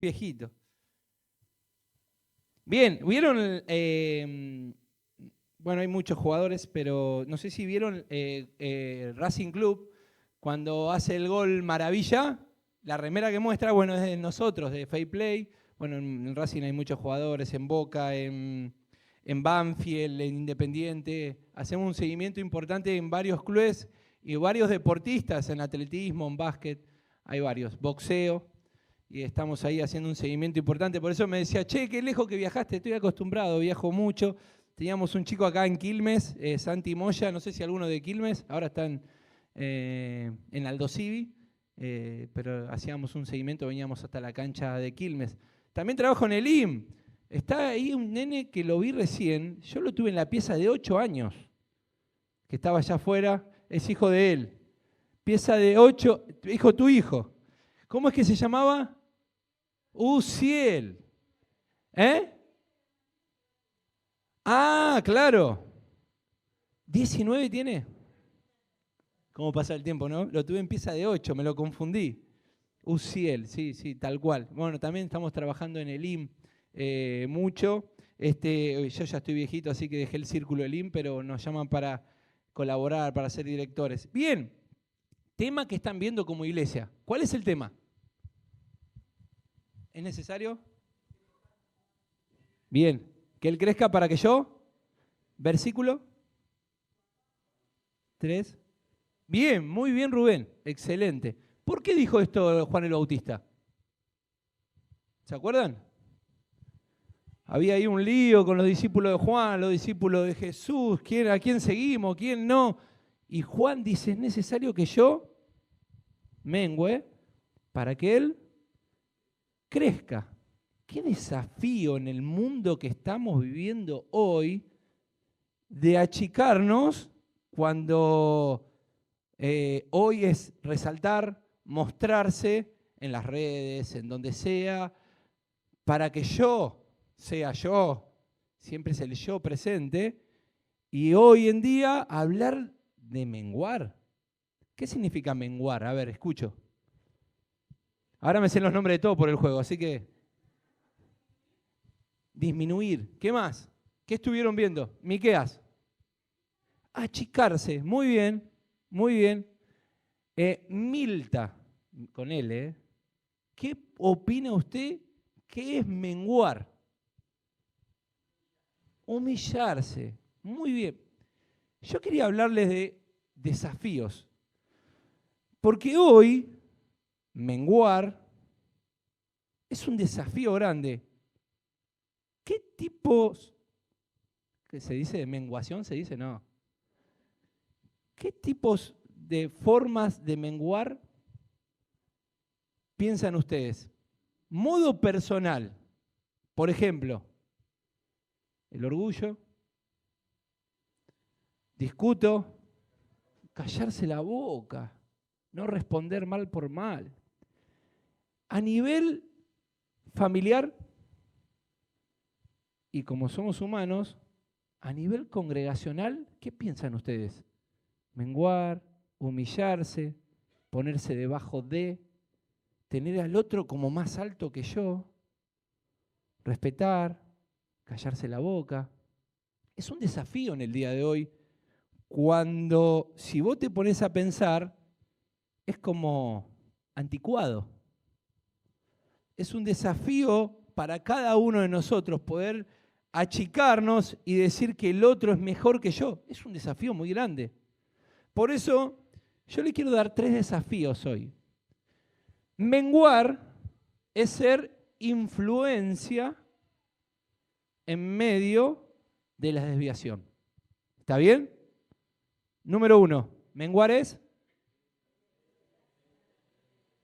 Viejito. Bien, ¿vieron? Bueno, hay muchos jugadores, pero no sé si vieron Racing Club, cuando hace el gol Maravilla, la remera que muestra, bueno, es de nosotros, de Fair Play. Bueno, en Racing hay muchos jugadores, en Boca, en Banfield, en Independiente. Hacemos un seguimiento importante en varios clubes y varios deportistas, en atletismo, en básquet, hay varios, boxeo. Y estamos ahí haciendo un seguimiento importante. Por eso me decía, che, qué lejos que viajaste, estoy acostumbrado, viajo mucho. Teníamos un chico acá en Quilmes, Santi Moya, no sé si alguno de Quilmes, ahora están en Aldo Civi, pero hacíamos un seguimiento, veníamos hasta la cancha de Quilmes. También trabajo en el IM. Está ahí un nene que lo vi recién, yo lo tuve en la pieza de 8 años, que estaba allá afuera, es hijo de él. Pieza de 8, hijo tu hijo. ¿Cómo es que se llamaba? Uciel. ¿Eh? Ah, claro. 19 tiene. ¿Cómo pasa el tiempo, no? Lo tuve en pieza de 8, me lo confundí. Uciel, sí, sí, tal cual. Bueno, también estamos trabajando en el IM mucho. Yo ya estoy viejito, así que dejé el círculo del IM, pero nos llaman para colaborar, para ser directores. Bien, tema que están viendo como iglesia. ¿Cuál es el tema? ¿Es necesario? Bien. Que Él crezca para que yo. Versículo 3. Bien, muy bien, Rubén. Excelente. ¿Por qué dijo esto Juan el Bautista? ¿Se acuerdan? Había ahí un lío con los discípulos de Juan, los discípulos de Jesús, a quién seguimos, quién no. Y Juan dice, es necesario que yo mengüe para que Él crezca. Qué desafío en el mundo que estamos viviendo hoy de achicarnos cuando hoy es resaltar, mostrarse en las redes, en donde sea, para que yo sea yo, siempre es el yo presente, y hoy en día hablar de menguar. ¿Qué significa menguar? A ver, escucho. Ahora me sé los nombres de todo por el juego, así que disminuir. ¿Qué más? ¿Qué estuvieron viendo? Miqueas. Achicarse. Muy bien, muy bien. Milta, con L. ¿Qué opina usted? ¿Qué es menguar? Humillarse. Muy bien. Yo quería hablarles de desafíos. Porque hoy, menguar es un desafío grande. ¿Qué tipos, qué se dice de menguación? ¿Se dice? No. ¿Qué tipos de formas de menguar piensan ustedes? Modo personal. Por ejemplo, el orgullo, discuto, callarse la boca, no responder mal por mal. A nivel familiar, y como somos humanos, a nivel congregacional, ¿qué piensan ustedes? Menguar, humillarse, ponerse debajo de, tener al otro como más alto que yo, respetar, callarse la boca. Es un desafío en el día de hoy cuando, si vos te pones a pensar, es como anticuado. Es un desafío para cada uno de nosotros poder achicarnos y decir que el otro es mejor que yo. Es un desafío muy grande. Por eso, yo le quiero dar 3 desafíos hoy. Menguar es ser influencia en medio de la desviación. ¿Está bien? Número 1, menguar es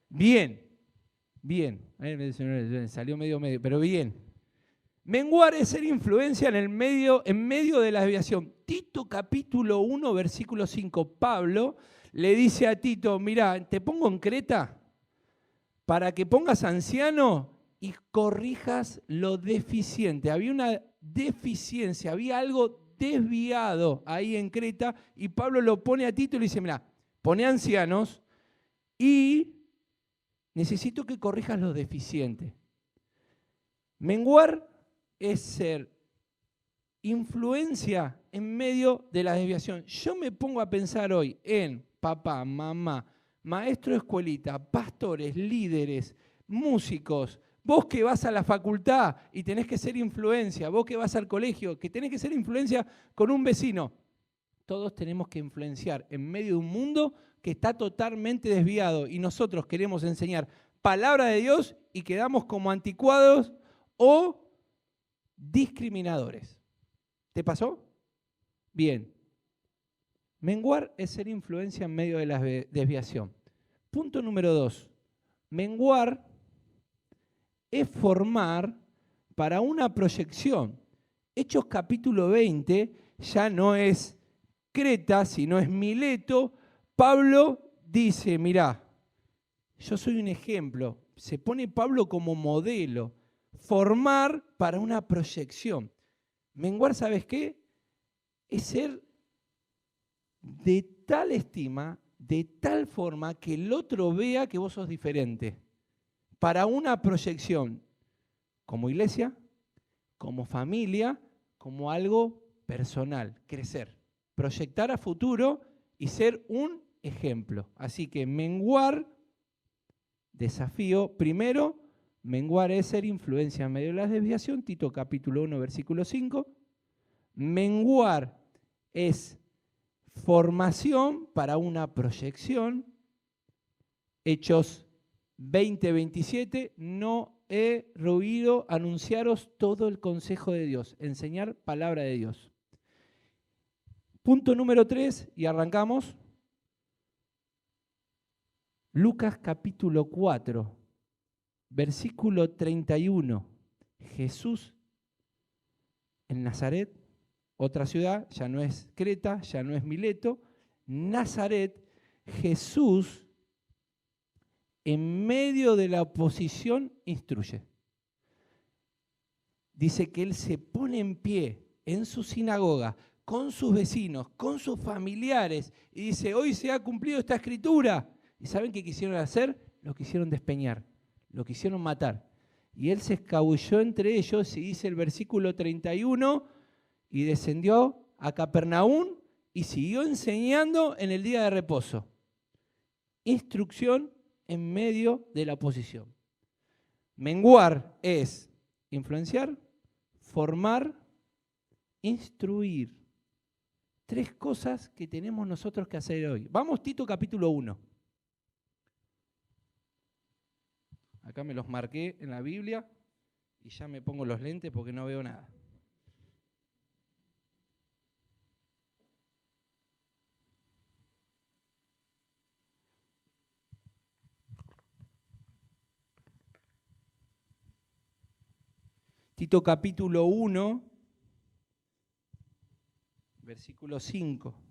bien, bien. Salió medio, pero bien. Menguar es ser influencia en medio de la desviación. Tito capítulo 1, versículo 5. Pablo le dice a Tito, mirá, te pongo en Creta para que pongas anciano y corrijas lo deficiente. Había una deficiencia, había algo desviado ahí en Creta y Pablo lo pone a Tito y le dice, mirá, pone ancianos y necesito que corrijas lo deficiente. Menguar es ser influencia en medio de la desviación. Yo me pongo a pensar hoy en papá, mamá, maestro de escuelita, pastores, líderes, músicos, vos que vas a la facultad y tenés que ser influencia, vos que vas al colegio, que tenés que ser influencia con un vecino. Todos tenemos que influenciar en medio de un mundo que está totalmente desviado y nosotros queremos enseñar palabra de Dios y quedamos como anticuados o discriminadores. ¿Te pasó? Bien. Menguar es ser influencia en medio de la desviación. Punto número 2. Menguar es formar para una proyección. Hechos capítulo 20 ya no es Creta, sino es Mileto. Pablo dice, mirá, yo soy un ejemplo. Se pone Pablo como modelo. Formar para una proyección. Menguar, ¿sabes qué? Es ser de tal estima, de tal forma que el otro vea que vos sos diferente. Para una proyección, como iglesia, como familia, como algo personal, crecer. Proyectar a futuro y ser un ejemplo. Así que menguar, desafío, primero, menguar es ser influencia en medio de la desviación, Tito capítulo 1, versículo 5. Menguar es formación para una proyección. Hechos 20:27, no he oído anunciaros todo el consejo de Dios, enseñar palabra de Dios. Punto número 3, y arrancamos. Lucas capítulo 4, versículo 31. Jesús en Nazaret, otra ciudad, ya no es Creta, ya no es Mileto, Nazaret, Jesús en medio de la oposición instruye. Dice que él se pone en pie en su sinagoga, con sus vecinos, con sus familiares, y dice, hoy se ha cumplido esta escritura. ¿Y saben qué quisieron hacer? Lo quisieron despeñar, lo quisieron matar. Y él se escabulló entre ellos, y dice el versículo 31, y descendió a Capernaum y siguió enseñando en el día de reposo. Instrucción en medio de la oposición. Menguar es influenciar, formar, instruir. 3 cosas que tenemos nosotros que hacer hoy. Vamos, Tito capítulo 1. Acá me los marqué en la Biblia y ya me pongo los lentes porque no veo nada. Tito capítulo 1, versículo 5.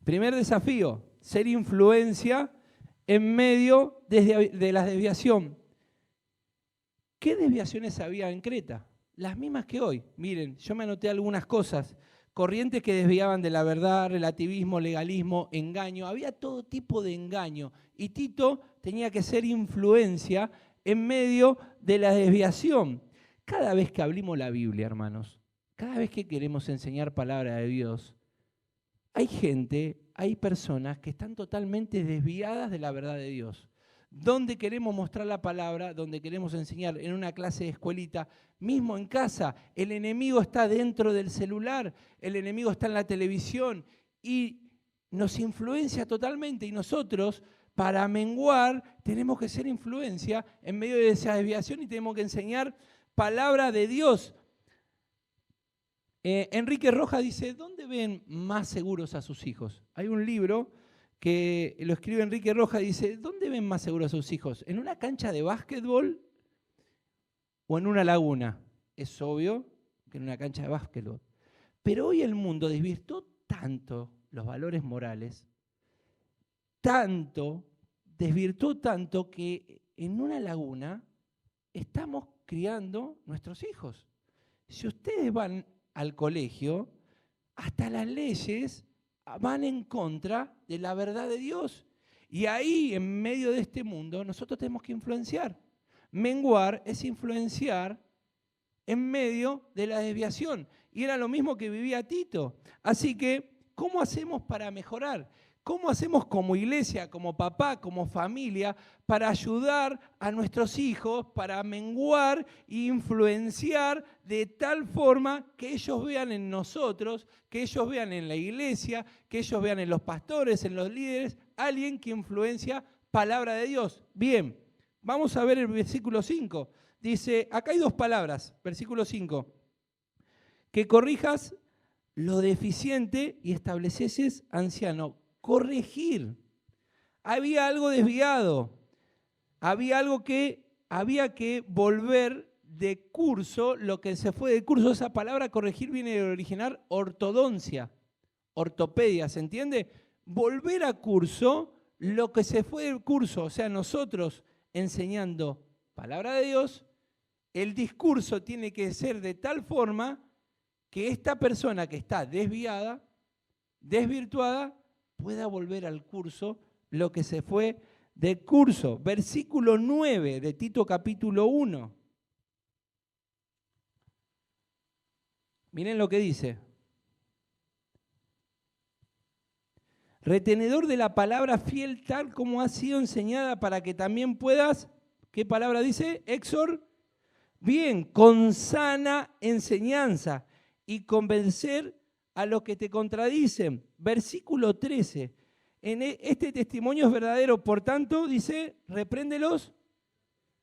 Primer desafío, ser influencia en medio de la desviación. ¿Qué desviaciones había en Creta? Las mismas que hoy. Miren, yo me anoté algunas cosas. Corrientes que desviaban de la verdad, relativismo, legalismo, engaño. Había todo tipo de engaño. Y Tito tenía que ser influencia en medio de la desviación. Cada vez que abrimos la Biblia, hermanos, cada vez que queremos enseñar palabra de Dios, hay gente, hay personas que están totalmente desviadas de la verdad de Dios. Donde queremos mostrar la palabra, donde queremos enseñar en una clase de escuelita, mismo en casa, el enemigo está dentro del celular, el enemigo está en la televisión y nos influencia totalmente. Y nosotros, para menguar, tenemos que ser influencia en medio de esa desviación y tenemos que enseñar palabra de Dios. Enrique Rojas dice, ¿dónde ven más seguros a sus hijos? Hay un libro que lo escribe Enrique Rojas, dice, ¿dónde ven más seguros a sus hijos? ¿En una cancha de básquetbol o en una laguna? Es obvio que en una cancha de básquetbol. Pero hoy el mundo desvirtuó tanto los valores morales, desvirtuó tanto que en una laguna estamos criando nuestros hijos. Si ustedes van al colegio, hasta las leyes van en contra de la verdad de Dios. Y ahí, en medio de este mundo, nosotros tenemos que influenciar. Menguar es influenciar en medio de la desviación. Y era lo mismo que vivía Tito. Así que, ¿cómo hacemos para mejorar? ¿Cómo hacemos como iglesia, como papá, como familia, para ayudar a nuestros hijos, para menguar e influenciar de tal forma que ellos vean en nosotros, que ellos vean en la iglesia, que ellos vean en los pastores, en los líderes, alguien que influencia palabra de Dios? Bien, vamos a ver el versículo 5. Dice, acá hay dos palabras, versículo 5, que corrijas lo deficiente y estableces anciano. Corregir. Había algo desviado, había algo que había que volver de curso, lo que se fue de curso. Esa palabra corregir viene del original ortodoncia, ortopedia, ¿se entiende? Volver a curso lo que se fue del curso, o sea, nosotros enseñando palabra de Dios, el discurso tiene que ser de tal forma que esta persona que está desviada, desvirtuada, pueda volver al curso lo que se fue del curso. Versículo 9 de Tito capítulo 1. Miren lo que dice. Retenedor de la palabra fiel tal como ha sido enseñada para que también puedas, ¿qué palabra dice? Bien, con sana enseñanza y convencer a los que te contradicen. Versículo 13. Este testimonio es verdadero, por tanto, dice, repréndelos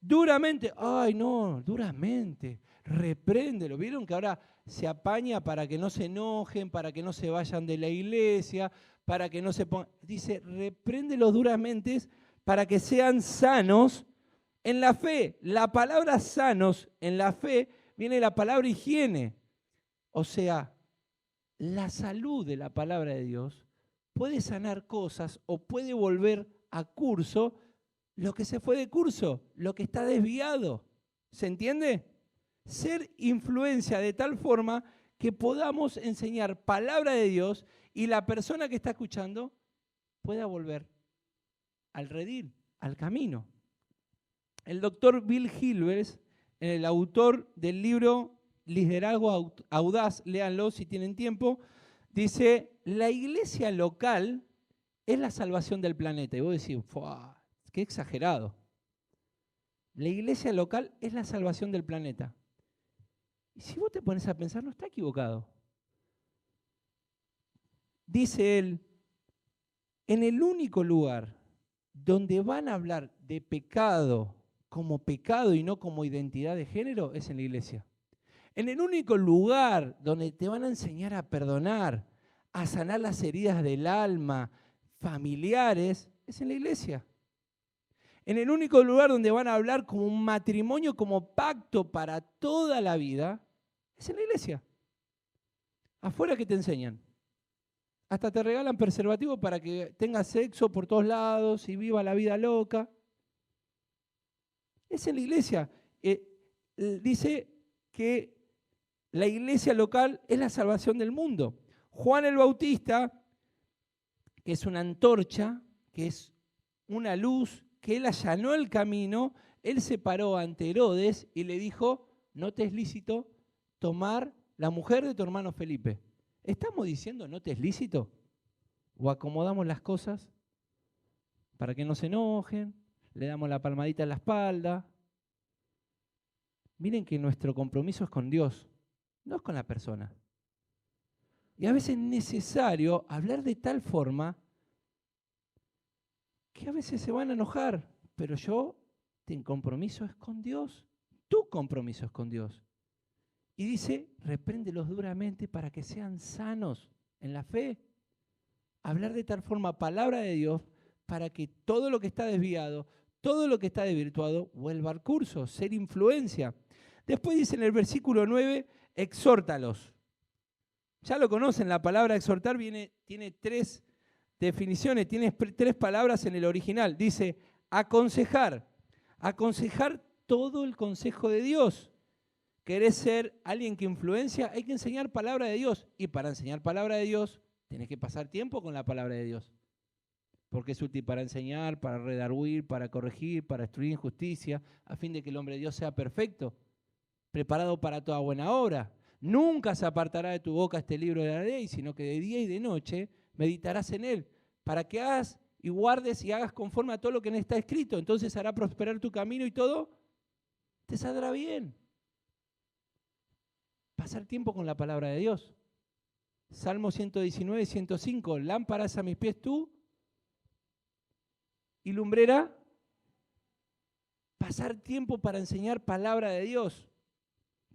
duramente. Ay, no, duramente. Repréndelo. ¿Vieron que ahora se apaña para que no se enojen, para que no se vayan de la iglesia, para que no se pongan? Dice, repréndelos duramente para que sean sanos en la fe. La palabra sanos en la fe viene de la palabra higiene. O sea, la salud de la palabra de Dios puede sanar cosas o puede volver a curso lo que se fue de curso, lo que está desviado. ¿Se entiende? Ser influencia de tal forma que podamos enseñar palabra de Dios y la persona que está escuchando pueda volver al redil, al camino. El doctor Bill Hybels, el autor del libro Liderazgo Audaz, léanlo si tienen tiempo, dice, la iglesia local es la salvación del planeta. Y vos decís, qué exagerado. La iglesia local es la salvación del planeta. Y si vos te pones a pensar, no está equivocado. Dice él, en el único lugar donde van a hablar de pecado como pecado y no como identidad de género es en la iglesia. En el único lugar donde te van a enseñar a perdonar, a sanar las heridas del alma, familiares, es en la iglesia. En el único lugar donde van a hablar como un matrimonio, como pacto para toda la vida, es en la iglesia. Afuera, ¿qué te enseñan? Hasta te regalan preservativo para que tengas sexo por todos lados y viva la vida loca. Es en la iglesia. Dice que la iglesia local es la salvación del mundo. Juan el Bautista, que es una antorcha, que es una luz, que él allanó el camino, él se paró ante Herodes y le dijo, no te es lícito tomar la mujer de tu hermano Felipe. ¿Estamos diciendo no te es lícito? ¿O acomodamos las cosas para que no se enojen? ¿Le damos la palmadita en la espalda? Miren que nuestro compromiso es con Dios, no es con la persona. Y a veces es necesario hablar de tal forma que a veces se van a enojar, pero mi compromiso es con Dios, tu compromiso es con Dios. Y dice, repréndelos duramente para que sean sanos en la fe. Hablar de tal forma palabra de Dios para que todo lo que está desviado, todo lo que está desvirtuado, vuelva al curso, ser influencia. Después dice en el versículo 9, exhórtalos. Ya lo conocen, la palabra exhortar tiene tres definiciones, tiene tres palabras en el original. Dice aconsejar, aconsejar todo el consejo de Dios. ¿Querés ser alguien que influencia? Hay que enseñar palabra de Dios. Y para enseñar palabra de Dios, tenés que pasar tiempo con la palabra de Dios. porque es útil para enseñar, para redarguir, para corregir, para instruir en justicia, a fin de que el hombre de Dios sea perfecto, preparado para toda buena obra. Nunca se apartará de tu boca este libro de la ley, sino que de día y de noche meditarás en él, para que hagas y guardes y hagas conforme a todo lo que en él está escrito. Entonces hará prosperar tu camino y todo te saldrá bien. Pasar tiempo con la palabra de Dios. Salmo 119, 105. Lámparas a mis pies tú y lumbrera. Pasar tiempo para enseñar palabra de Dios.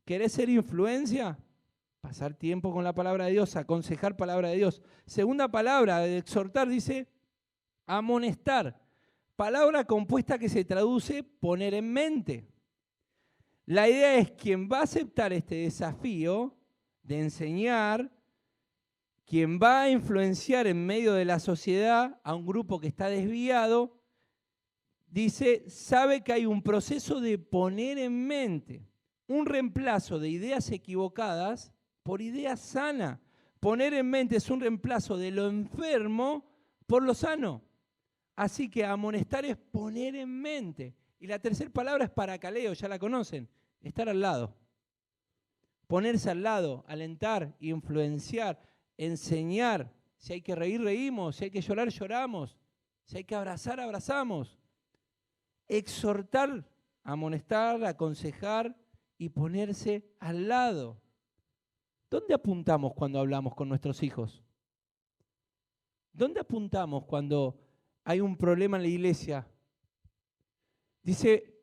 ¿Querés ser influencia? Pasar tiempo con la palabra de Dios, aconsejar palabra de Dios. Segunda palabra de exhortar dice amonestar. Palabra compuesta que se traduce poner en mente. La idea es quien va a aceptar este desafío de enseñar, quien va a influenciar en medio de la sociedad a un grupo que está desviado, dice, sabe que hay un proceso de poner en mente, un reemplazo de ideas equivocadas por ideas sanas. Poner en mente es un reemplazo de lo enfermo por lo sano. Así que amonestar es poner en mente. Y la tercera palabra es paracaleo, ya la conocen, estar al lado. Ponerse al lado, alentar, influenciar, enseñar. Si hay que reír, reímos. Si hay que llorar, lloramos. Si hay que abrazar, abrazamos. Exhortar, amonestar, aconsejar y ponerse al lado. ¿Dónde apuntamos cuando hablamos con nuestros hijos? ¿Dónde apuntamos cuando hay un problema en la iglesia? Dice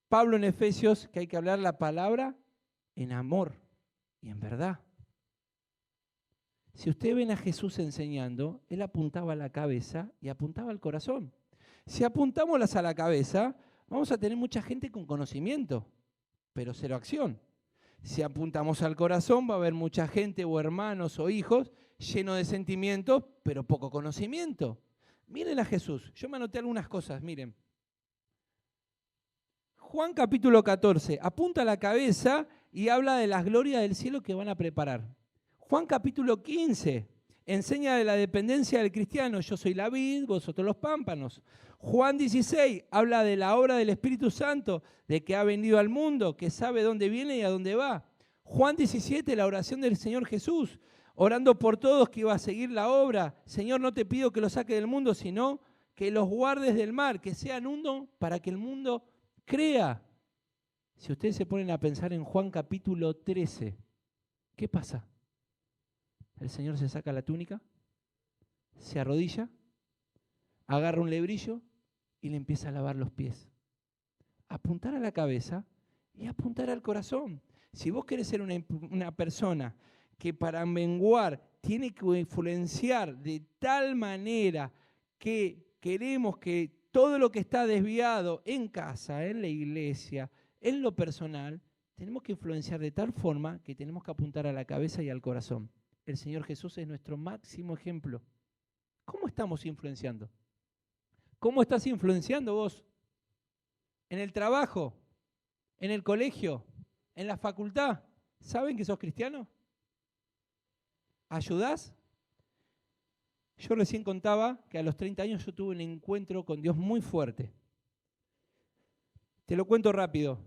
Pablo en Efesios que hay que hablar la palabra en amor y en verdad. Si ustedes ven a Jesús enseñando, él apuntaba a la cabeza y apuntaba al corazón. Si apuntamos a la cabeza, vamos a tener mucha gente con conocimiento, pero cero acción. Si apuntamos al corazón, va a haber mucha gente o hermanos o hijos llenos de sentimientos, pero poco conocimiento. Miren a Jesús. Yo me anoté algunas cosas, miren. Juan capítulo 14, apunta a la cabeza y habla de las glorias del cielo que van a preparar. Juan capítulo 15, enseña de la dependencia del cristiano. Yo soy la vid, vosotros los pámpanos. Juan 16 habla de la obra del Espíritu Santo, de que ha venido al mundo, que sabe dónde viene y a dónde va. Juan 17, la oración del Señor Jesús, orando por todos que iba a seguir la obra. Señor, no te pido que los saque del mundo, sino que los guardes del mal, que sean uno para que el mundo crea. Si ustedes se ponen a pensar en Juan capítulo 13, ¿qué pasa? El Señor se saca la túnica, se arrodilla, agarra un lebrillo y le empieza a lavar los pies. Apuntar a la cabeza y apuntar al corazón. Si vos querés ser una persona que para menguar tiene que influenciar de tal manera que queremos que todo lo que está desviado en casa, en la iglesia, en lo personal, tenemos que influenciar de tal forma que tenemos que apuntar a la cabeza y al corazón. El Señor Jesús es nuestro máximo ejemplo. ¿Cómo estamos influenciando? ¿Cómo estás influenciando vos? ¿En el trabajo? ¿En el colegio? ¿En la facultad? ¿Saben que sos cristiano? ¿Ayudás? Yo recién contaba que a los 30 años yo tuve un encuentro con Dios muy fuerte. Te lo cuento rápido.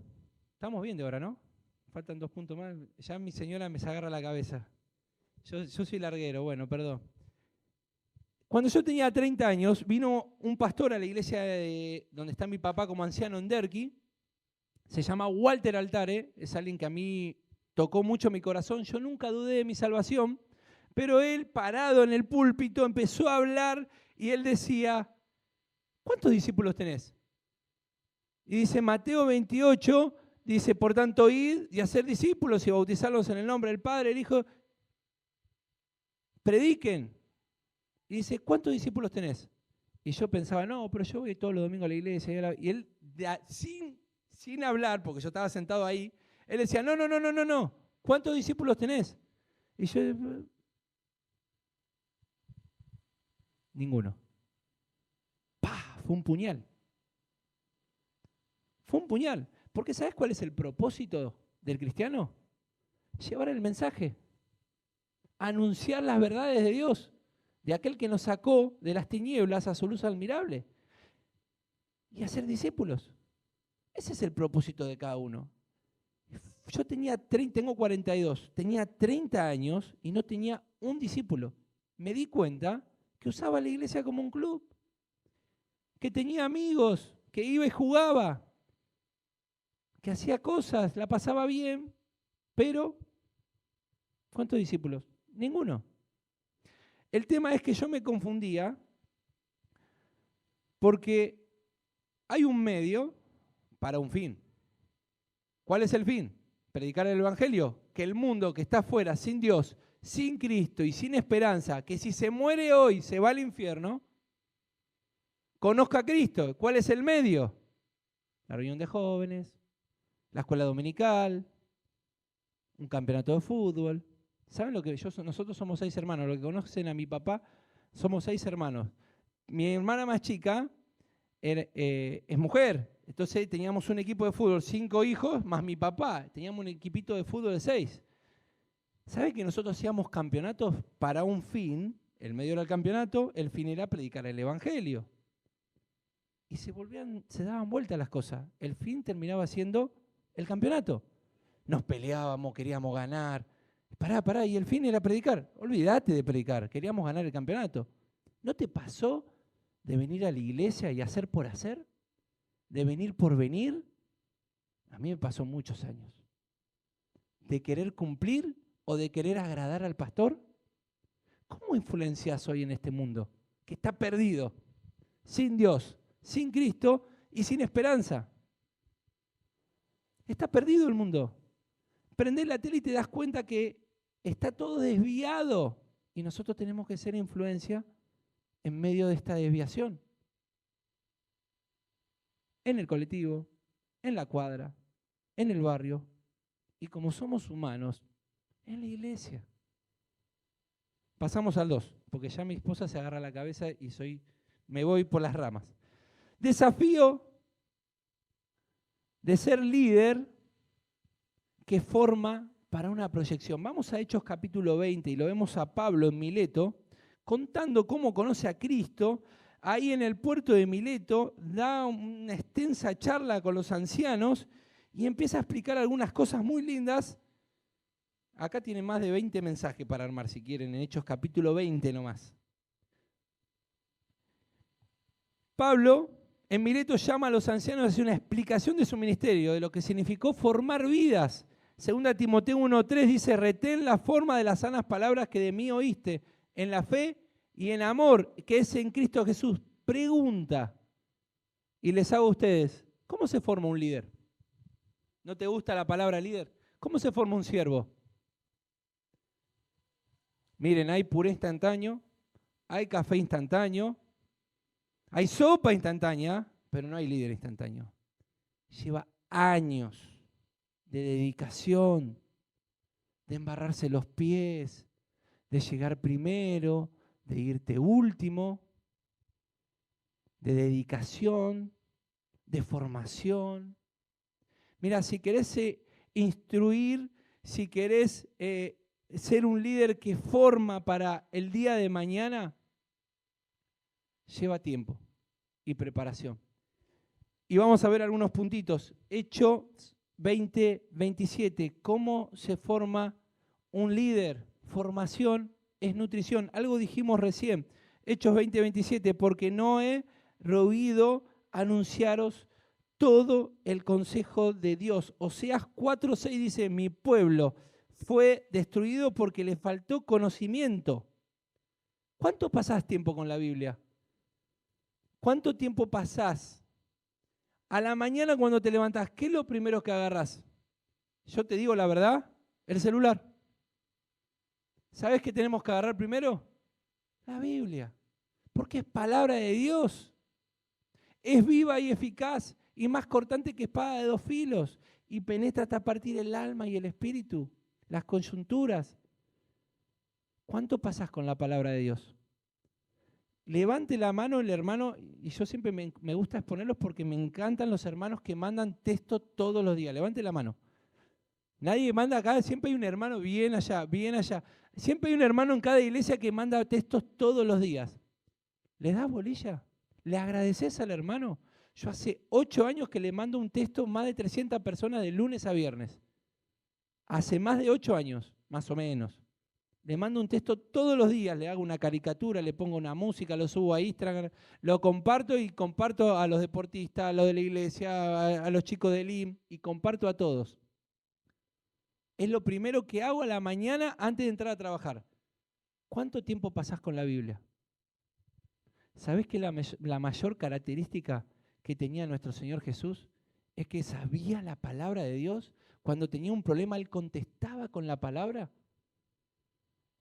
Estamos bien de hora, ¿no? Faltan 2 puntos más. Ya mi señora me agarra la cabeza. Yo soy larguero, bueno, perdón. Cuando yo tenía 30 años, vino un pastor a la iglesia donde está mi papá como anciano en Derqui. Se llama Walter Altare, es alguien que a mí tocó mucho mi corazón. Yo nunca dudé de mi salvación, pero él, parado en el púlpito, empezó a hablar y él decía, ¿cuántos discípulos tenés? Y dice Mateo 28, dice, por tanto, id y hacer discípulos y bautizarlos en el nombre del Padre, el Hijo. Prediquen. Y dice, ¿cuántos discípulos tenés? Y yo pensaba, no, pero yo voy todos los domingos a la iglesia. Y él, sin hablar, porque yo estaba sentado ahí, él decía, no. ¿Cuántos discípulos tenés? Y yo, ninguno. ¡Pah! Fue un puñal. Fue un puñal. Porque ¿sabes cuál es el propósito del cristiano? Llevar el mensaje. Anunciar las verdades de Dios. de aquel que nos sacó de las tinieblas a su luz admirable y a ser discípulos. Ese es el propósito de cada uno. Yo tengo 42, tenía 30 años y no tenía un discípulo. Me di cuenta que usaba la iglesia como un club, que tenía amigos, que iba y jugaba, que hacía cosas, la pasaba bien, pero ¿cuántos discípulos? Ninguno. El tema es que yo me confundía porque hay un medio para un fin. ¿Cuál es el fin? Predicar el Evangelio. Que el mundo que está afuera, sin Dios, sin Cristo y sin esperanza, que si se muere hoy se va al infierno, conozca a Cristo. ¿Cuál es el medio? La reunión de jóvenes, la escuela dominical, un campeonato de fútbol. ¿Saben lo que nosotros somos 6 hermanos? Lo que conocen a mi papá, somos 6 hermanos. Mi hermana más chica es mujer. Entonces teníamos un equipo de fútbol, 5 hijos, más mi papá. Teníamos un equipito de fútbol de 6. ¿Sabe que nosotros hacíamos campeonatos para un fin? El medio era el campeonato, el fin era predicar el Evangelio. Y se daban vueltas las cosas. El fin terminaba siendo el campeonato. Nos peleábamos, queríamos ganar. Pará, y el fin era predicar. Olvídate de predicar, queríamos ganar el campeonato. ¿No te pasó de venir a la iglesia y hacer por hacer? ¿De venir por venir? A mí me pasó muchos años. ¿De querer cumplir o de querer agradar al pastor? ¿Cómo influencias hoy en este mundo que está perdido, sin Dios, sin Cristo y sin esperanza? Está perdido el mundo. Prendés la tele y te das cuenta que está todo desviado y nosotros tenemos que ser influencia en medio de esta desviación. En el colectivo, en la cuadra, en el barrio y como somos humanos, en la iglesia. Pasamos al 2, porque ya mi esposa se agarra la cabeza y me voy por las ramas. Desafío de ser líder que forma para una proyección. Vamos a Hechos capítulo 20 y lo vemos a Pablo en Mileto, contando cómo conoce a Cristo. Ahí en el puerto de Mileto da una extensa charla con los ancianos y empieza a explicar algunas cosas muy lindas. Acá tiene más de 20 mensajes para armar, si quieren, en Hechos capítulo 20 nomás. Pablo en Mileto llama a los ancianos a hacer una explicación de su ministerio, de lo que significó formar vidas. 2 Timoteo 1:3 dice: retén la forma de las sanas palabras que de mí oíste, en la fe y en amor, que es en Cristo Jesús. Pregunta, y les hago a ustedes, ¿cómo se forma un líder? ¿No te gusta la palabra líder? ¿Cómo se forma un siervo? Miren, hay puré instantáneo, hay café instantáneo, hay sopa instantánea, pero no hay líder instantáneo. Lleva años de dedicación, de embarrarse los pies, de llegar primero, de irte último, de dedicación, de formación. Mira, si querés instruir, si querés ser un líder que forma para el día de mañana, lleva tiempo y preparación. Y vamos a ver algunos puntitos. Hechos 20:27. ¿Cómo se forma un líder? Formación es nutrición. Algo dijimos recién. Hechos 20:27. Porque no he oído anunciaros todo el consejo de Dios. Oseas 4:6 dice: mi pueblo fue destruido porque le faltó conocimiento. ¿Cuánto pasás tiempo con la Biblia? ¿Cuánto tiempo pasás? A la mañana cuando te levantás, ¿qué es lo primero que agarrás? Yo te digo la verdad, el celular. ¿Sabes qué tenemos que agarrar primero? La Biblia. Porque es palabra de Dios. Es viva y eficaz y más cortante que espada de 2 filos y penetra hasta partir el alma y el espíritu, las coyunturas. ¿Cuánto pasás con la palabra de Dios? Levante la mano el hermano, y yo siempre me gusta exponerlos porque me encantan los hermanos que mandan texto todos los días. Levante la mano. Nadie manda acá, siempre hay un hermano bien allá, bien allá. Siempre hay un hermano en cada iglesia que manda textos todos los días. ¿Le das bolilla? ¿Le agradeces al hermano? Yo hace 8 años que le mando un texto a más de 300 personas de lunes a viernes. Hace más de 8 años, más o menos. Le mando un texto todos los días, le hago una caricatura, le pongo una música, lo subo a Instagram, lo comparto y comparto a los deportistas, a los de la iglesia, a los chicos del IM y comparto a todos. Es lo primero que hago a la mañana antes de entrar a trabajar. ¿Cuánto tiempo pasás con la Biblia? ¿Sabés que la mayor característica que tenía nuestro Señor Jesús es que sabía la palabra de Dios? Cuando tenía un problema, Él contestaba con la palabra.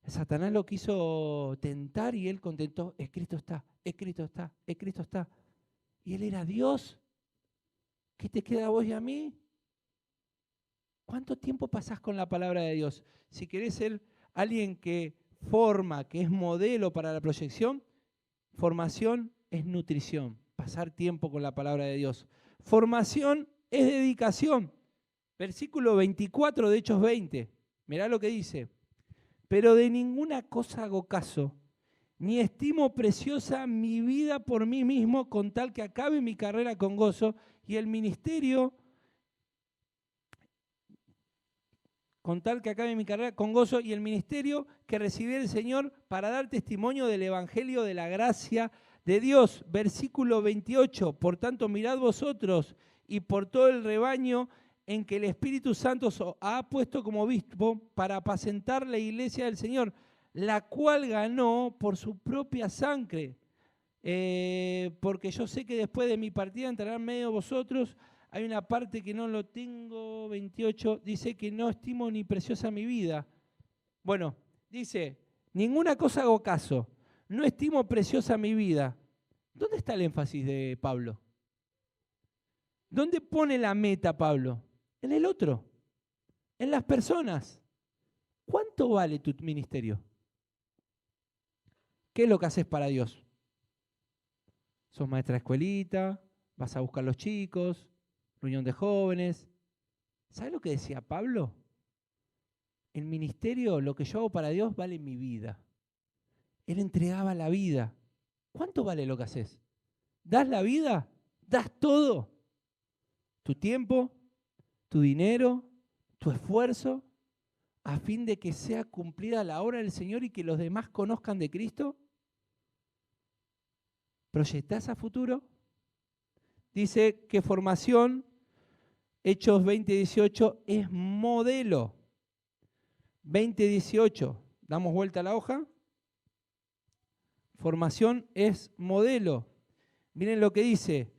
Satanás lo quiso tentar y Él contestó, escrito está, escrito está, escrito está. Y Él era Dios. ¿Qué te queda a vos y a mí? ¿Cuánto tiempo pasás con la palabra de Dios? Si querés ser alguien que forma, que es modelo para la proyección, formación es nutrición, pasar tiempo con la palabra de Dios. Formación es dedicación. Versículo 24 de Hechos 20. Mirá lo que dice. Pero de ninguna cosa hago caso, ni estimo preciosa mi vida por mí mismo, con tal que acabe mi carrera con gozo y el ministerio, que recibí del Señor para dar testimonio del evangelio de la gracia de Dios. Versículo 28. Por tanto, mirad vosotros y por todo el rebaño en que el Espíritu Santo os ha puesto como obispo para apacentar la iglesia del Señor, la cual ganó por su propia sangre. Porque yo sé que después de mi partida entrarán en medio de vosotros. Hay una parte que no lo tengo, 28, dice que no estimo ni preciosa mi vida. Bueno, dice, ninguna cosa hago caso, no estimo preciosa mi vida. ¿Dónde está el énfasis de Pablo? ¿Dónde pone la meta Pablo? En el otro, en las personas. ¿Cuánto vale tu ministerio? ¿Qué es lo que haces para Dios? ¿Sos maestra de escuelita? ¿Vas a buscar los chicos? ¿Reunión de jóvenes? ¿Sabes lo que decía Pablo? El ministerio, lo que yo hago para Dios, vale mi vida. Él entregaba la vida. ¿Cuánto vale lo que haces? ¿Das la vida? ¿Das todo? ¿Tu tiempo? ¿Tu dinero? ¿Tu esfuerzo? ¿A fin de que sea cumplida la obra del Señor y que los demás conozcan de Cristo? ¿Proyectás a futuro? Dice que formación, Hechos 20:18, es modelo. 20:18, damos vuelta a la hoja. Formación es modelo. Miren lo que dice.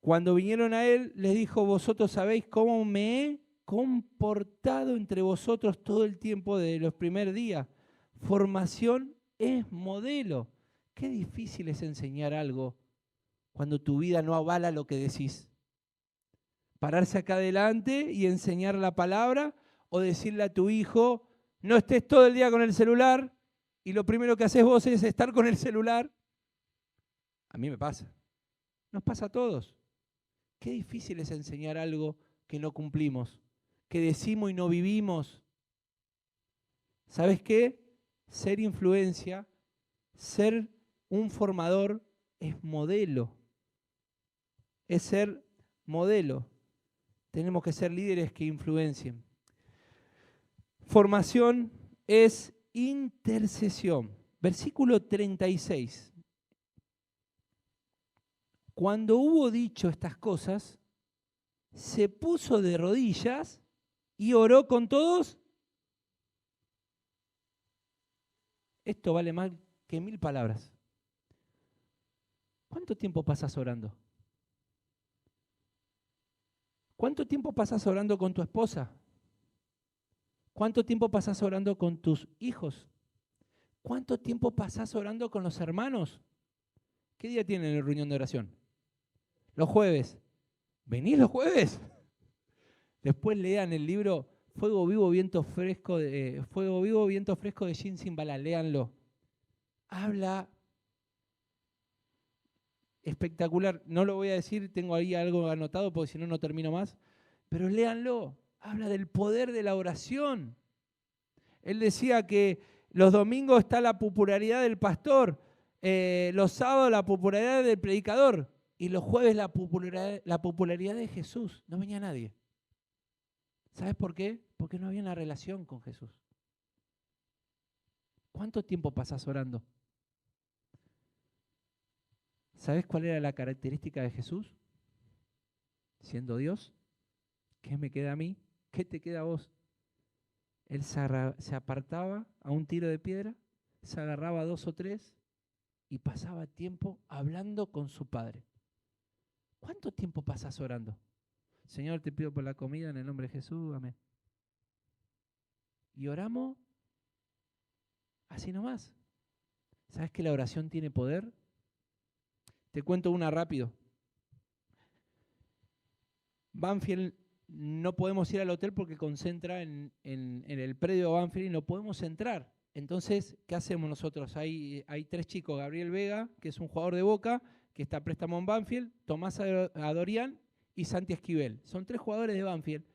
Cuando vinieron a él, les dijo, vosotros sabéis cómo me he comportado entre vosotros todo el tiempo de los primeros días. Formación es modelo. Qué difícil es enseñar algo cuando tu vida no avala lo que decís. Pararse acá adelante y enseñar la palabra o decirle a tu hijo, no estés todo el día con el celular y lo primero que haces vos es estar con el celular. A mí me pasa. Nos pasa a todos. Qué difícil es enseñar algo que no cumplimos, que decimos y no vivimos. ¿Sabes qué? Ser influencia, ser un formador es modelo. Es ser modelo. Tenemos que ser líderes que influencien. Formación es intercesión. Versículo 36. Cuando hubo dicho estas cosas, se puso de rodillas y oró con todos. Esto vale más que 1000 palabras. ¿Cuánto tiempo pasas orando? ¿Cuánto tiempo pasas orando con tu esposa? ¿Cuánto tiempo pasas orando con tus hijos? ¿Cuánto tiempo pasas orando con los hermanos? ¿Qué día tienen la reunión de oración? Los jueves. ¿Venís los jueves? Después lean el libro Fuego Vivo, Viento Fresco de Jim Cymbala, léanlo. Habla espectacular. No lo voy a decir, tengo ahí algo anotado porque si no, no termino más. Pero léanlo. Habla del poder de la oración. Él decía que los domingos está la popularidad del pastor, los sábados la popularidad del predicador y los jueves la popularidad de Jesús. No venía nadie. ¿Sabes por qué? Porque no había una relación con Jesús. ¿Cuánto tiempo pasás orando? ¿Sabes cuál era la característica de Jesús? Siendo Dios, ¿qué me queda a mí? ¿Qué te queda a vos? Él se apartaba a un tiro de piedra, se agarraba a 2 o 3 y pasaba tiempo hablando con su Padre. ¿Cuánto tiempo pasás orando? Señor, te pido por la comida en el nombre de Jesús, amén. Y oramos así nomás. ¿Sabes que la oración tiene poder? Te cuento una rápido. Banfield, no podemos ir al hotel porque concentra en el predio de Banfield y no podemos entrar. Entonces, ¿qué hacemos nosotros? Hay 3 chicos, Gabriel Vega, que es un jugador de Boca, que está a préstamo en Banfield, Tomás Adorián y Santi Esquivel. Son 3 jugadores de Banfield.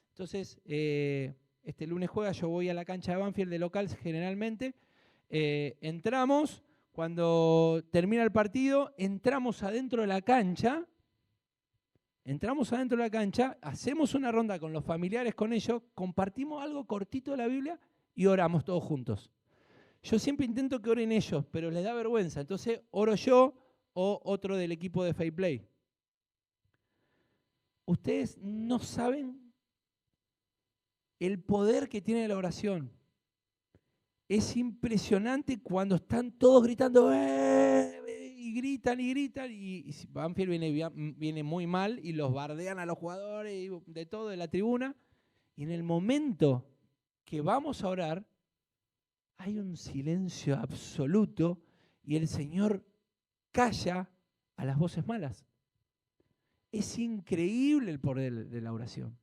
Entonces, este lunes juega, yo voy a la cancha de Banfield de local generalmente. Entramos, cuando termina el partido, entramos adentro de la cancha, hacemos una ronda con los familiares, con ellos, compartimos algo cortito de la Biblia y oramos todos juntos. Yo siempre intento que oren ellos, pero les da vergüenza. Entonces oro yo o otro del equipo de Fair Play. Ustedes no saben el poder que tiene la oración. Es impresionante cuando están todos gritando y gritan y gritan y Banfield viene muy mal y los bardean a los jugadores y de todo de la tribuna. Y en el momento que vamos a orar, hay un silencio absoluto y el Señor calla a las voces malas. Es increíble el poder de la oración.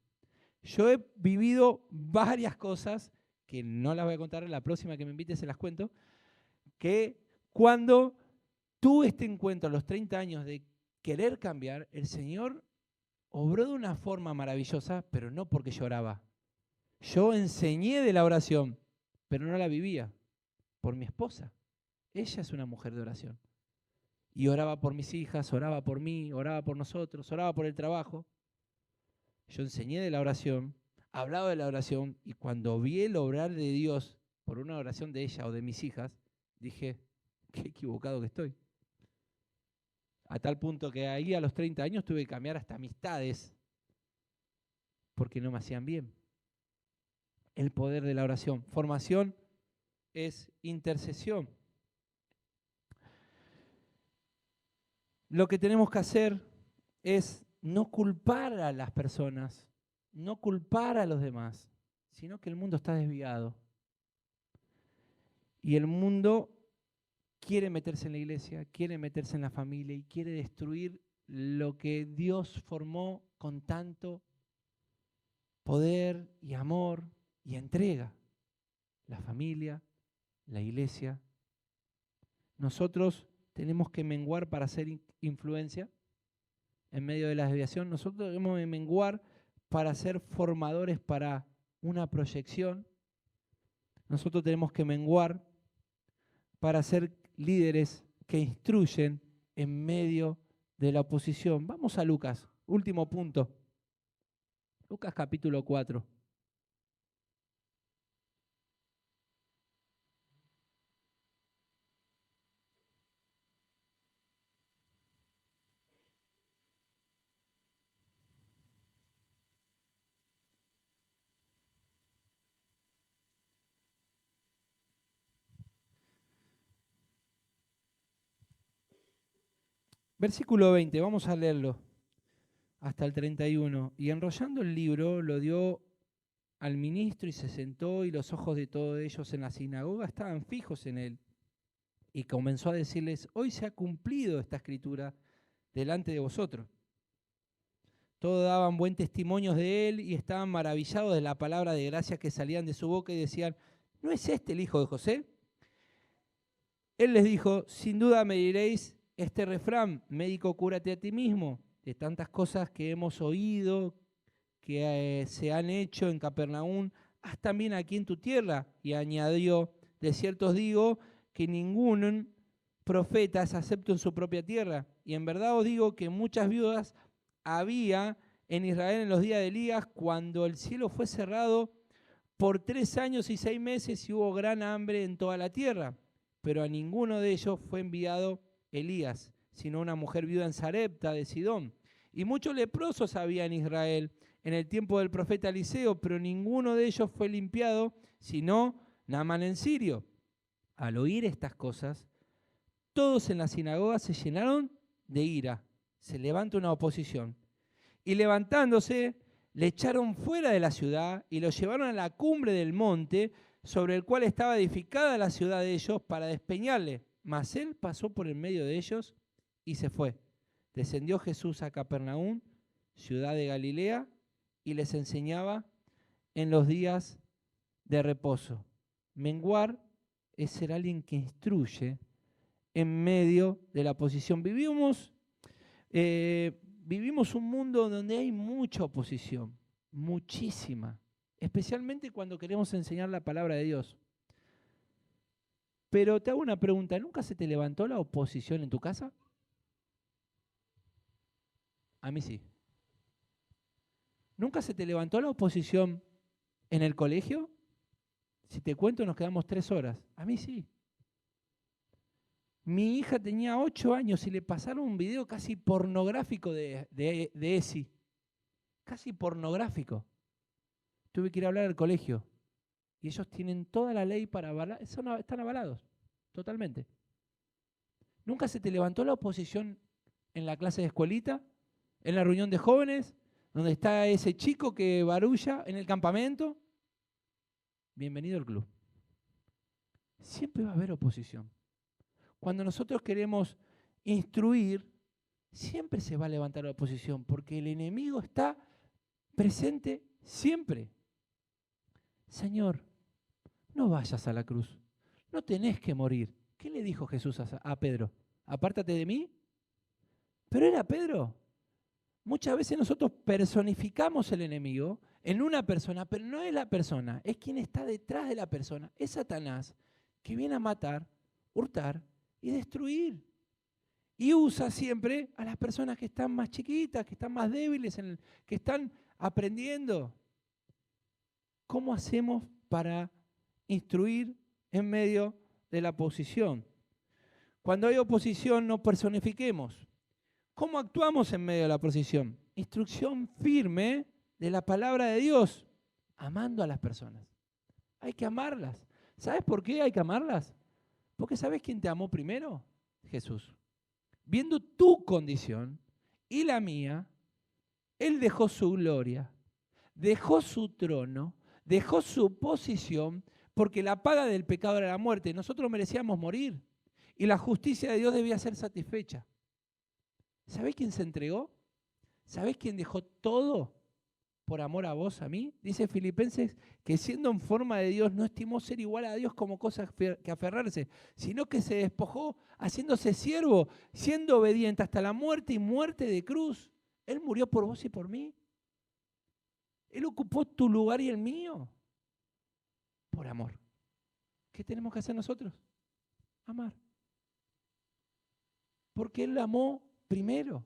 Yo he vivido varias cosas, que no las voy a contar, la próxima que me invite se las cuento, que cuando tuve este encuentro a los 30 años de querer cambiar, el Señor obró de una forma maravillosa, pero no porque lloraba. Yo enseñé de la oración, pero no la vivía, por mi esposa. Ella es una mujer de oración. Y oraba por mis hijas, oraba por mí, oraba por nosotros, oraba por el trabajo. Yo enseñé de la oración, hablaba de la oración, y cuando vi el obrar de Dios por una oración de ella o de mis hijas, dije, qué equivocado que estoy. A tal punto que ahí a los 30 años tuve que cambiar hasta amistades porque no me hacían bien. El poder de la oración. Formación es intercesión. Lo que tenemos que hacer es no culpar a las personas, no culpar a los demás, sino que el mundo está desviado. Y el mundo quiere meterse en la iglesia, quiere meterse en la familia y quiere destruir lo que Dios formó con tanto poder y amor y entrega. La familia, la iglesia. Nosotros tenemos que menguar para hacer influencia en medio de la desviación. Nosotros debemos menguar para ser formadores para una proyección. Nosotros tenemos que menguar para ser líderes que instruyen en medio de la oposición. Vamos a Lucas, último punto. Lucas capítulo 4. Versículo 20, vamos a leerlo hasta el 31. Y enrollando el libro, lo dio al ministro y se sentó, y los ojos de todos ellos en la sinagoga estaban fijos en él. Y comenzó a decirles, hoy se ha cumplido esta escritura delante de vosotros. Todos daban buen testimonio de él y estaban maravillados de la palabra de gracia que salían de su boca y decían, ¿no es este el hijo de José? Él les dijo, sin duda me diréis este refrán, médico, cúrate a ti mismo, de tantas cosas que hemos oído, que se han hecho en Capernaum, haz también aquí en tu tierra. Y añadió, de cierto os digo que ningún profeta es acepto en su propia tierra. Y en verdad os digo que muchas viudas había en Israel en los días de Elías, cuando el cielo fue cerrado por 3 años y 6 meses y hubo gran hambre en toda la tierra. Pero a ninguno de ellos fue enviado Elías, sino una mujer viuda en Sarepta de Sidón. Y muchos leprosos había en Israel en el tiempo del profeta Eliseo, pero ninguno de ellos fue limpiado, sino Naamán en Sirio. Al oír estas cosas, todos en la sinagoga se llenaron de ira. Se levanta una oposición. Y levantándose, le echaron fuera de la ciudad y lo llevaron a la cumbre del monte sobre el cual estaba edificada la ciudad de ellos para despeñarle. Mas él pasó por el medio de ellos y se fue. Descendió Jesús a Capernaum, ciudad de Galilea, y les enseñaba en los días de reposo. Menguar es ser alguien que instruye en medio de la oposición. Vivimos un mundo donde hay mucha oposición, muchísima, especialmente cuando queremos enseñar la palabra de Dios. Pero te hago una pregunta, ¿nunca se te levantó la oposición en tu casa? A mí sí. ¿Nunca se te levantó la oposición en el colegio? Si te cuento nos quedamos 3 horas. A mí sí. Mi hija tenía 8 años y le pasaron un video casi pornográfico de ESI. Casi pornográfico. Tuve que ir a hablar al colegio. Y ellos tienen toda la ley para avalar. Están avalados, totalmente. ¿Nunca se te levantó la oposición en la clase de escuelita? ¿En la reunión de jóvenes? ¿Donde está ese chico que barulla en el campamento? Bienvenido al club. Siempre va a haber oposición. Cuando nosotros queremos instruir, siempre se va a levantar la oposición, porque el enemigo está presente siempre. Señor, no vayas a la cruz, no tenés que morir. ¿Qué le dijo Jesús a Pedro? Apártate de mí. Pero era Pedro. Muchas veces nosotros personificamos el enemigo en una persona, pero no es la persona, es quien está detrás de la persona. Es Satanás, que viene a matar, hurtar y destruir. Y usa siempre a las personas que están más chiquitas, que están más débiles, que están aprendiendo. ¿Cómo hacemos para instruir en medio de la oposición? Cuando hay oposición, no personifiquemos. ¿Cómo actuamos en medio de la oposición? Instrucción firme de la palabra de Dios, amando a las personas. Hay que amarlas. ¿Sabes por qué hay que amarlas? Porque ¿sabes quién te amó primero? Jesús. Viendo tu condición y la mía, Él dejó su gloria, dejó su trono, dejó su posición, porque la paga del pecado era la muerte. Nosotros merecíamos morir y la justicia de Dios debía ser satisfecha. ¿Sabés quién se entregó? ¿Sabés quién dejó todo por amor a vos, a mí? Dice Filipenses que siendo en forma de Dios no estimó ser igual a Dios como cosa que aferrarse, sino que se despojó haciéndose siervo, siendo obediente hasta la muerte y muerte de cruz. Él murió por vos y por mí. Él ocupó tu lugar y el mío por amor. ¿Qué tenemos que hacer nosotros? Amar. Porque Él amó primero.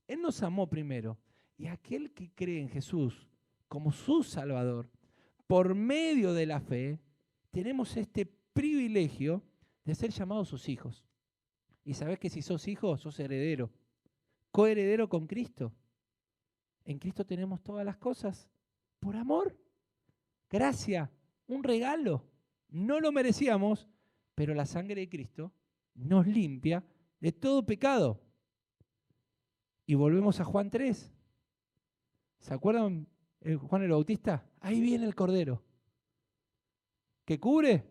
Él nos amó primero. Y aquel que cree en Jesús como su Salvador, por medio de la fe, tenemos este privilegio de ser llamados sus hijos. Y sabés que si sos hijo, sos heredero, coheredero con Cristo. En Cristo tenemos todas las cosas por amor, gracia, un regalo. No lo merecíamos, pero la sangre de Cristo nos limpia de todo pecado. Y volvemos a Juan 3. ¿Se acuerdan Juan el Bautista? Ahí viene el Cordero. ¿Que cubre?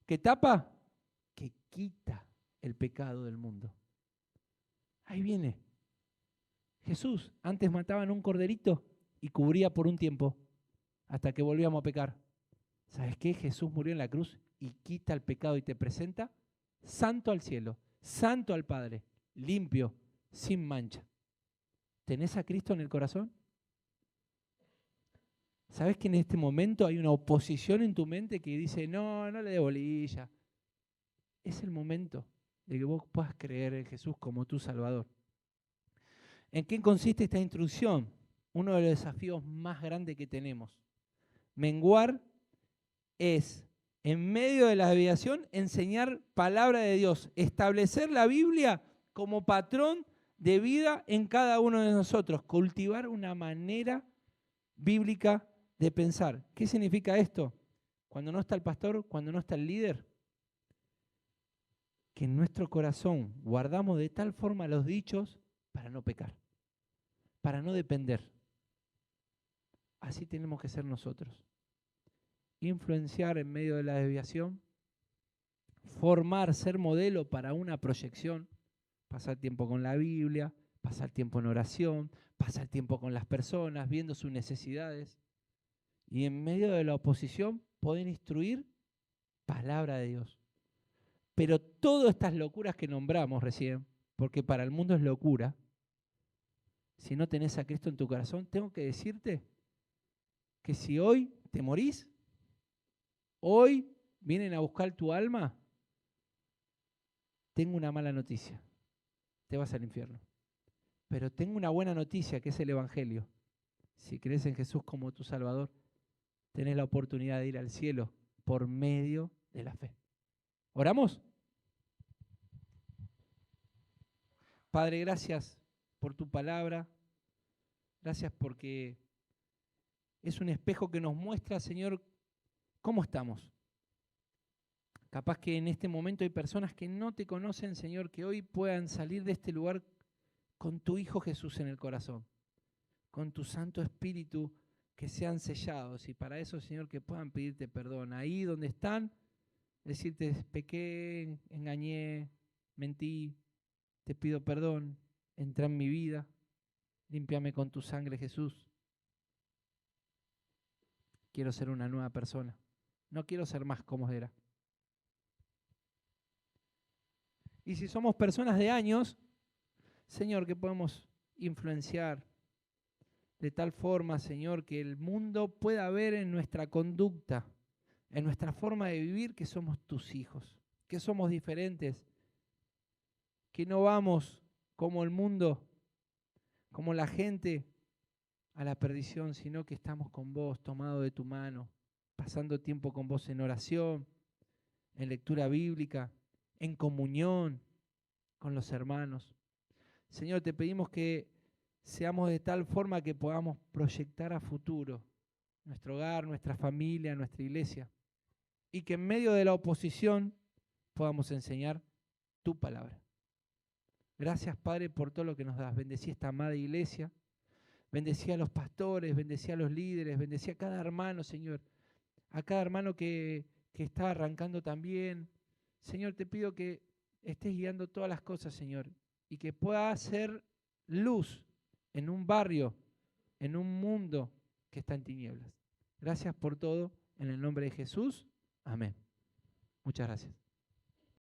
¿Que tapa? Que quita el pecado del mundo. Ahí viene. Jesús, antes mataban un corderito y cubría por un tiempo, hasta que volvíamos a pecar. ¿Sabes qué? Jesús murió en la cruz y quita el pecado y te presenta santo al cielo, santo al Padre, limpio, sin mancha. ¿Tenés a Cristo en el corazón? ¿Sabés que en este momento hay una oposición en tu mente que dice, no, no le dé bolilla? Es el momento de que vos puedas creer en Jesús como tu Salvador. ¿En qué consiste esta instrucción? Uno de los desafíos más grandes que tenemos. Menguar es, en medio de la desviación, enseñar palabra de Dios, establecer la Biblia como patrón de vida en cada uno de nosotros, cultivar una manera bíblica de pensar. ¿Qué significa esto? Cuando no está el pastor, cuando no está el líder, que en nuestro corazón guardamos de tal forma los dichos para no pecar, para no depender. Así tenemos que ser nosotros. Influenciar en medio de la desviación, formar, ser modelo para una proyección, pasar tiempo con la Biblia, pasar tiempo en oración, pasar tiempo con las personas, viendo sus necesidades. Y en medio de la oposición, poder instruir palabra de Dios. Pero todas estas locuras que nombramos recién, porque para el mundo es locura, si no tenés a Cristo en tu corazón, tengo que decirte que si hoy te morís, hoy vienen a buscar tu alma, tengo una mala noticia, te vas al infierno. Pero tengo una buena noticia, que es el Evangelio. Si crees en Jesús como tu Salvador, tenés la oportunidad de ir al cielo por medio de la fe. ¿Oramos? Padre, gracias por tu palabra. Gracias porque es un espejo que nos muestra, Señor, cómo estamos. Capaz que en este momento hay personas que no te conocen, Señor, que hoy puedan salir de este lugar con tu Hijo Jesús en el corazón, con tu Santo Espíritu, que sean sellados. Y para eso, Señor, que puedan pedirte perdón. Ahí donde están, decirte, pequé, engañé, mentí, te pido perdón, entra en mi vida, límpiame con tu sangre, Jesús. Quiero ser una nueva persona. No quiero ser más como era. Y si somos personas de años, Señor, que podemos influenciar de tal forma, Señor, que el mundo pueda ver en nuestra conducta, en nuestra forma de vivir, que somos tus hijos, que somos diferentes, que no vamos como el mundo, como la gente, a la perdición, sino que estamos con vos, tomados de tu mano, pasando tiempo con vos en oración, en lectura bíblica, en comunión con los hermanos. Señor, te pedimos que seamos de tal forma que podamos proyectar a futuro nuestro hogar, nuestra familia, nuestra iglesia, y que en medio de la oposición podamos enseñar tu palabra. Gracias, Padre, por todo lo que nos das. Bendecí esta amada iglesia, bendecí a los pastores, bendecí a los líderes, bendecí a cada hermano, Señor, a cada hermano que está arrancando también. Señor, te pido que estés guiando todas las cosas, Señor, y que pueda ser luz en un barrio, en un mundo que está en tinieblas. Gracias por todo, en el nombre de Jesús. Amén. Muchas gracias.